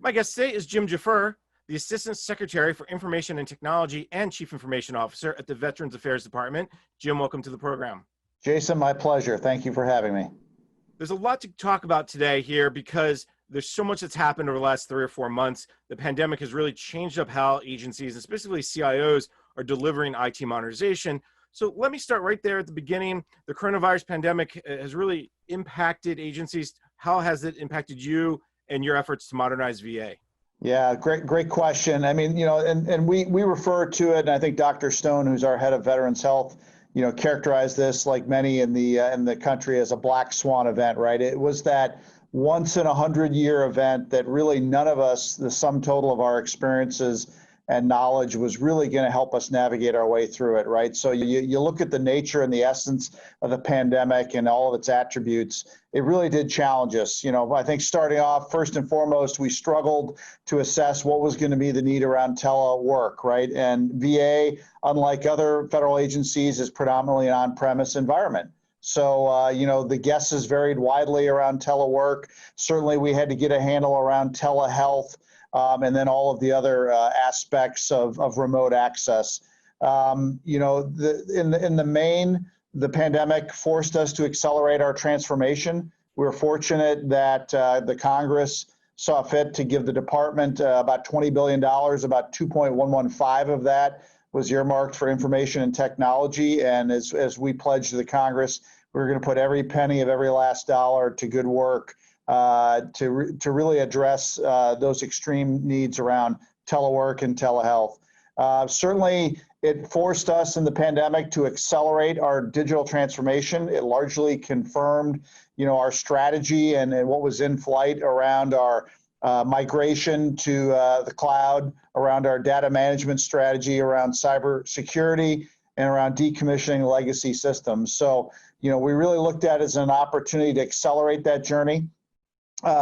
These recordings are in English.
My guest today is Jim Jaffer, the Assistant Secretary for Information and Technology and Chief Information Officer at the Veterans Affairs Department. Jim, welcome to the program. Jason, my pleasure. Thank you for having me. There's a lot to talk about today here because there's so much that's happened over the last 3 or 4 months. The pandemic has really changed up how agencies, and specifically CIOs, are delivering IT modernization. So let me start right there at the beginning. The coronavirus pandemic has really impacted agencies. How has it impacted you and your efforts to modernize VA? Yeah, great question. I mean, and we refer to it, and I think Dr. Stone, who's our head of Veterans Health, characterized this, like many in the country, as a black swan event, right? It was that once in 100-year event that really none of us, the sum total of our experiences and knowledge, was really going to help us navigate our way through it, right? So you look at the nature and the essence of the pandemic and all of its attributes, it really did challenge us. I think starting off, first and foremost, we struggled to assess what was going to be the need around telework, right? And VA, unlike other federal agencies, is predominantly an on-premise environment. So, the guesses varied widely around telework. Certainly, we had to get a handle around telehealth, and then all of the other aspects of remote access. In the main, the pandemic forced us to accelerate our transformation. We were fortunate that the Congress saw fit to give the department about $20 billion, about 2.115 of that was earmarked for information and technology. And as we pledged to the Congress, we were going to put every penny of every last dollar to good work to really address those extreme needs around telework and telehealth. Certainly, it forced us in the pandemic to accelerate our digital transformation. It largely confirmed, our strategy and what was in flight around our migration to the cloud, around our data management strategy, around cybersecurity, and around decommissioning legacy systems. So, we really looked at it as an opportunity to accelerate that journey.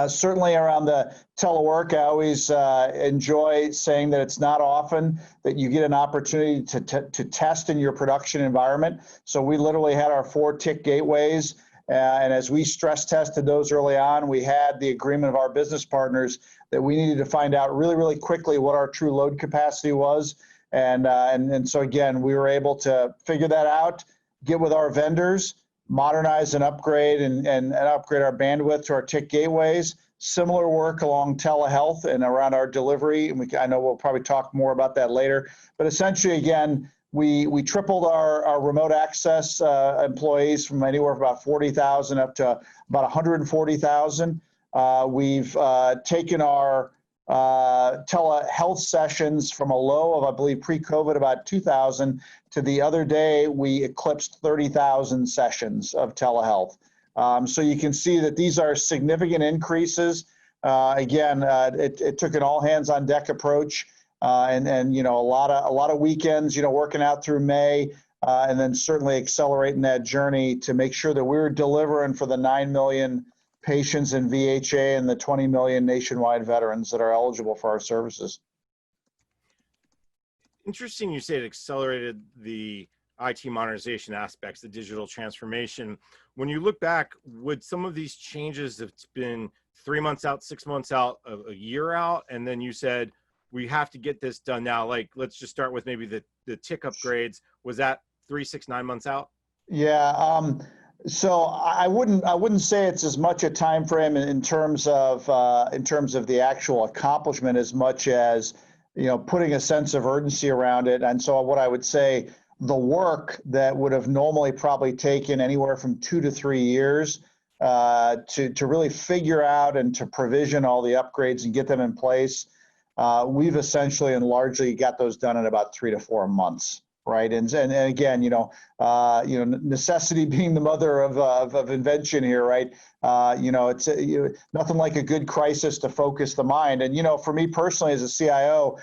Certainly around the telework, I always enjoy saying that it's not often that you get an opportunity to test in your production environment. So we literally had our 4 tick gateways, and as we stress tested those early on, we had the agreement of our business partners that we needed to find out really, really quickly what our true load capacity was. And so again, we were able to figure that out, get with our vendors, modernize and upgrade and upgrade our bandwidth to our tick gateways. Similar work along telehealth and around our delivery. And I know we'll probably talk more about that later. But essentially, again, we tripled our remote access employees from anywhere from about 40,000 up to about 140,000. We've taken our telehealth sessions from a low of, I believe, pre-COVID about 2,000 to the other day, we eclipsed 30,000 sessions of telehealth. So you can see that these are significant increases. Again, it took an all hands on deck approach, and a lot of weekends, working out through May, and then certainly accelerating that journey to make sure that we're delivering for the 9 million patients in VHA and the 20 million nationwide veterans that are eligible for our services. Interesting you say it accelerated the IT modernization aspects, the digital transformation. When you look back, would some of these changes have been 3 months out, 6 months out, a year out, and then you said, we have to get this done now? Like, let's just start with maybe the tick upgrades. Was that 3, 6, 9 months out? Yeah. So I wouldn't say it's as much a time frame in terms of the actual accomplishment as much as putting a sense of urgency around it. And so what I would say, the work that would have normally probably taken anywhere from 2 to 3 years to really figure out and to provision all the upgrades and get them in place, we've essentially and largely got those done in about 3 to 4 months. Right. And again, necessity being the mother of invention here. Right. It's nothing like a good crisis to focus the mind. And, for me personally, as a CIO,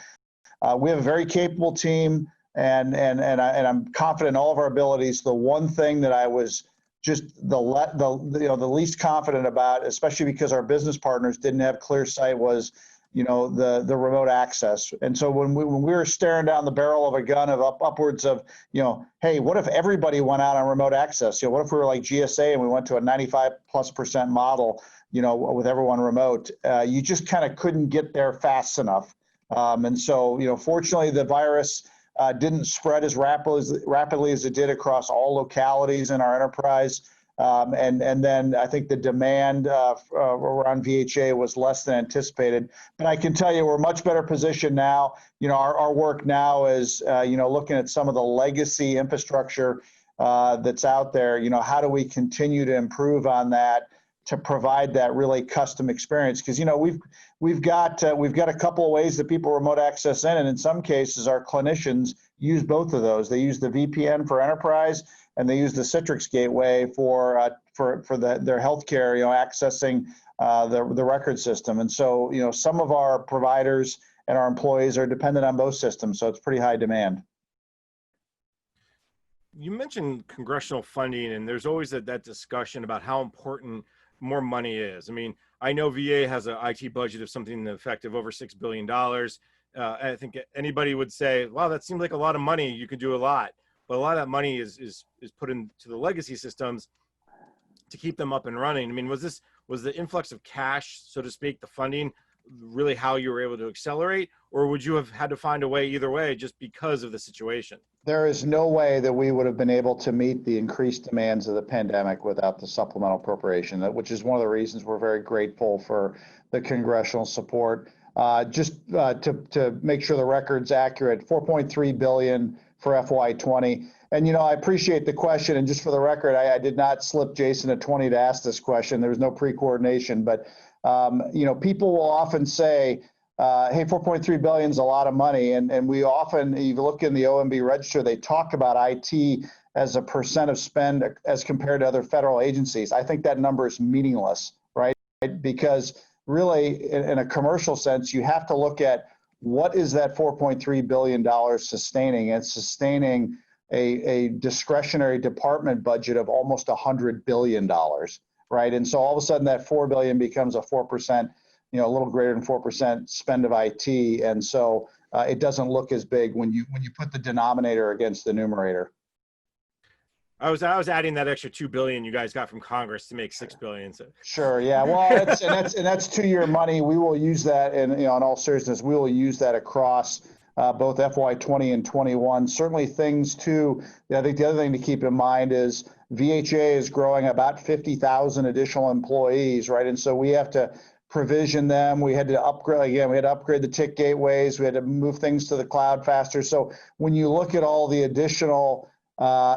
we have a very capable team and I'm confident in all of our abilities. The one thing that I was just the least confident about, especially because our business partners didn't have clear sight, was the remote access. And so when we were staring down the barrel of a gun of upwards of, hey, what if everybody went out on remote access? What if we were like GSA and we went to a 95+% model? with everyone remote, you just kind of couldn't get there fast enough. And so, fortunately, the virus didn't spread as rapidly as it did across all localities in our enterprise. And then I think the demand around VHA was less than anticipated. But I can tell you we're much better positioned now. Our work now is, looking at some of the legacy infrastructure that's out there. How do we continue to improve on that to provide that really custom experience? Because we've got a couple of ways that people remote access in, and in some cases our clinicians use both of those. They use the VPN for enterprise, and they use the Citrix gateway for their healthcare, accessing the record system. And so, some of our providers and our employees are dependent on both systems, so it's pretty high demand. You mentioned congressional funding, and there's always that discussion about how important more money is. I mean, I know VA has an IT budget of something in the effect of over $6 billion. I think anybody would say, wow, that seems like a lot of money. You could do a lot. But a lot of that money is put into the legacy systems to keep them up and running. I mean, was the influx of cash, so to speak, the funding, really how you were able to accelerate, or would you have had to find a way either way just because of the situation? There is no way that we would have been able to meet the increased demands of the pandemic without the supplemental appropriation, which is one of the reasons we're very grateful for the congressional support. To make sure the record's accurate, $4.3 billion for FY20. And, I appreciate the question. And just for the record, I did not slip Jason a 20 to ask this question. There was no pre-coordination. But, people will often say, hey, 4.3 billion is a lot of money. And we often, if you look in the OMB register, they talk about IT as a percent of spend as compared to other federal agencies. I think that number is meaningless, right? Because really, in a commercial sense, you have to look at what is that $4.3 billion sustaining? It's sustaining a discretionary department budget of almost $100 billion, right? And so all of a sudden that $4 billion becomes a 4%, a little greater than 4% spend of IT. And so it doesn't look as big when you put the denominator against the numerator. I was adding that extra $2 billion you guys got from Congress to make $6 billion. So. Sure, yeah. Well, that's 2-year money. We will use that, and in all seriousness, we will use that across both FY20 and 21. Certainly, things too. I think the other thing to keep in mind is VHA is growing about 50,000 additional employees, right? And so we have to provision them. We had to upgrade again. We had to upgrade the TIC gateways. We had to move things to the cloud faster. So when you look at all the additional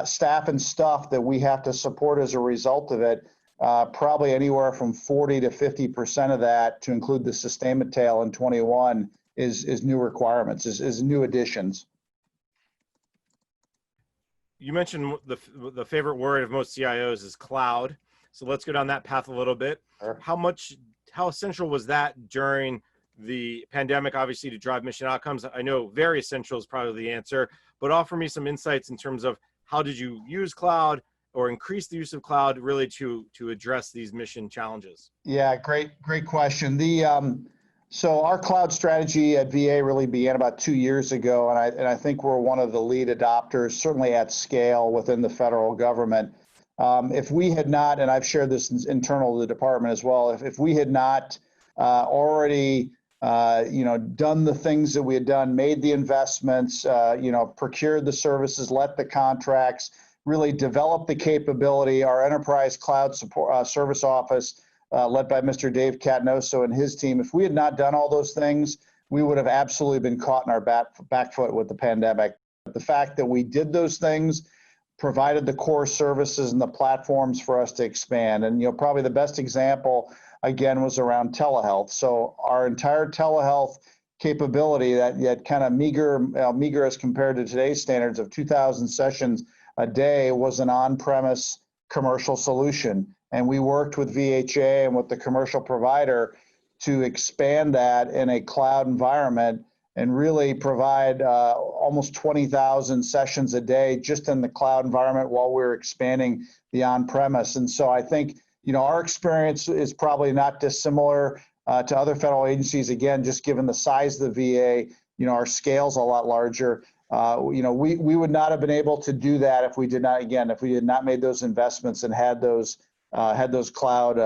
staff and stuff that we have to support as a result of it, probably anywhere from 40 to 50% of that, to include the sustainment tail in 21, is new requirements, is new additions. You mentioned the favorite word of most CIOs is cloud. So let's go down that path a little bit. Sure. How essential was that during the pandemic, obviously, to drive mission outcomes? I know very essential is probably the answer, but offer me some insights in terms of how did you use cloud or increase the use of cloud really to address these mission challenges? Yeah, great question. So our cloud strategy at VA really began about 2 years ago, and I think we're one of the lead adopters, certainly at scale within the federal government. If we had not, and I've shared this internal to the department as well, if we had not already done the things that we had done, made the investments, procured the services, let the contracts, really develop the capability, our enterprise cloud support service office, led by Mr. Dave Catnoso and his team. If we had not done all those things, we would have absolutely been caught in our back foot with the pandemic. But the fact that we did those things provided the core services and the platforms for us to expand. And probably the best example, again, was around telehealth. So our entire telehealth capability, that kind of meager as compared to today's standards of 2,000 sessions a day, was an on-premise commercial solution. And we worked with VHA and with the commercial provider to expand that in a cloud environment and really provide almost 20,000 sessions a day just in the cloud environment while we're expanding the on-premise. And so I think, our experience is probably not dissimilar to other federal agencies. Again, just given the size of the VA, our scale's a lot larger. We would not have been able to do that if we did not made those investments and had those had those cloud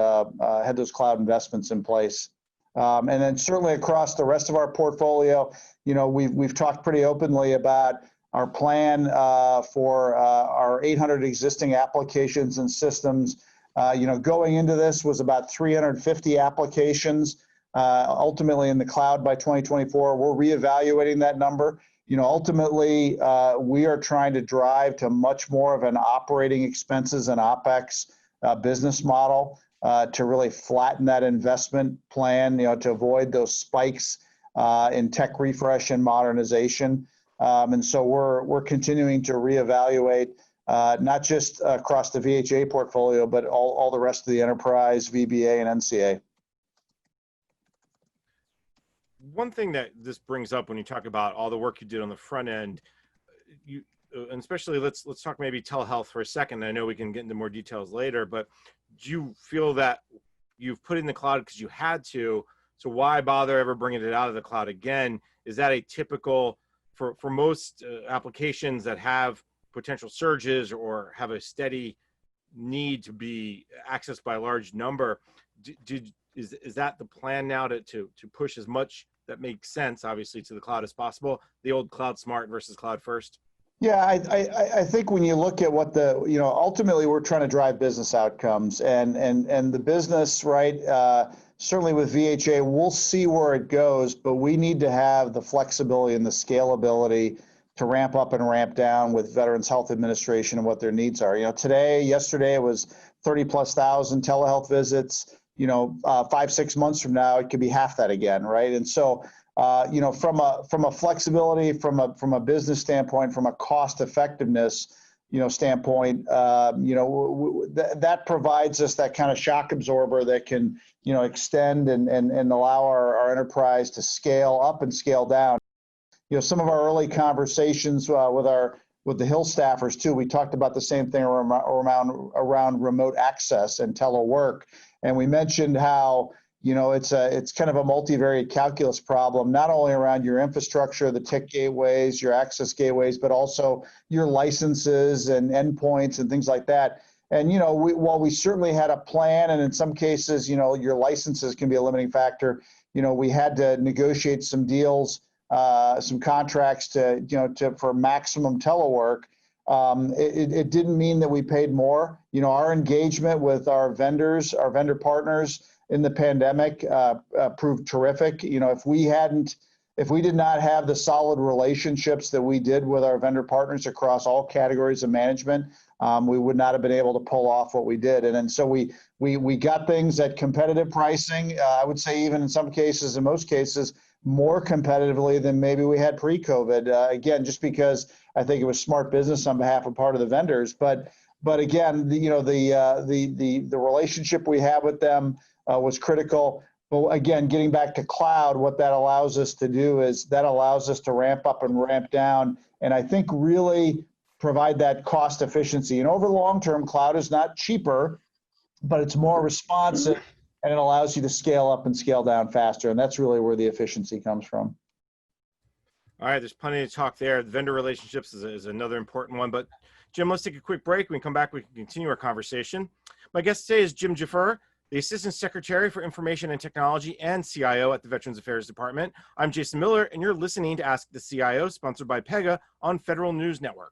investments in place. And then certainly across the rest of our portfolio, we've talked pretty openly about our plan for our 800 existing applications and systems. Going into this was about 350 applications, ultimately in the cloud by 2024. We're reevaluating that number. Ultimately, we are trying to drive to much more of an operating expenses and OpEx business model to really flatten that investment plan, to avoid those spikes in tech refresh and modernization. And so we're continuing to reevaluate not just across the VHA portfolio, but all the rest of the enterprise, VBA, and NCA. One thing that this brings up when you talk about all the work you did on the front end, and especially let's talk maybe telehealth for a second. I know we can get into more details later, but do you feel that you've put it in the cloud because you had to? So why bother ever bringing it out of the cloud again? Is that a typical for most applications that have potential surges or have a steady need to be accessed by a large number? Is that the plan now to push as much that makes sense, obviously, to the cloud as possible? The old cloud smart versus cloud first? Yeah, I think when you look at what ultimately we're trying to drive business outcomes and the business, right? Certainly with VHA, we'll see where it goes, but we need to have the flexibility and the scalability to ramp up and ramp down with Veterans Health Administration and what their needs are. Yesterday it was 30,000+ telehealth visits. 5-6 months from now, it could be half that again, right? And so, from a flexibility, from a business standpoint, from a cost effectiveness, standpoint, that provides us that kind of shock absorber that can, extend and allow our enterprise to scale up and scale down. Some of our early conversations with the Hill staffers too, we talked about the same thing around remote access and telework. And we mentioned how, it's kind of a multivariate calculus problem, not only around your infrastructure, the tech gateways, your access gateways, but also your licenses and endpoints and things like that. And, while we certainly had a plan, and in some cases, your licenses can be a limiting factor, we had to negotiate some deals, some contracts for maximum telework. It didn't mean that we paid more. Our engagement with our vendors, our vendor partners in the pandemic proved terrific. If we did not have the solid relationships that we did with our vendor partners across all categories of management, we would not have been able to pull off what we did. And so we got things at competitive pricing. I would say even in some cases, in most cases, more competitively than maybe we had pre-COVID. Again, just because I think it was smart business on behalf of part of the vendors. But again, the relationship we have with them was critical. But again, getting back to cloud, what that allows us to do is that allows us to ramp up and ramp down, and I think really provide that cost efficiency. And over the long term, cloud is not cheaper, but it's more responsive, and it allows you to scale up and scale down faster. And that's really where the efficiency comes from. All right, there's plenty to talk there. The vendor relationships is another important one. But Jim, let's take a quick break. When we come back, we can continue our conversation. My guest today is Jim Jaffer, the Assistant Secretary for Information and Technology and CIO at the Veterans Affairs Department. I'm Jason Miller, and you're listening to Ask the CIO, sponsored by Pega on Federal News Network.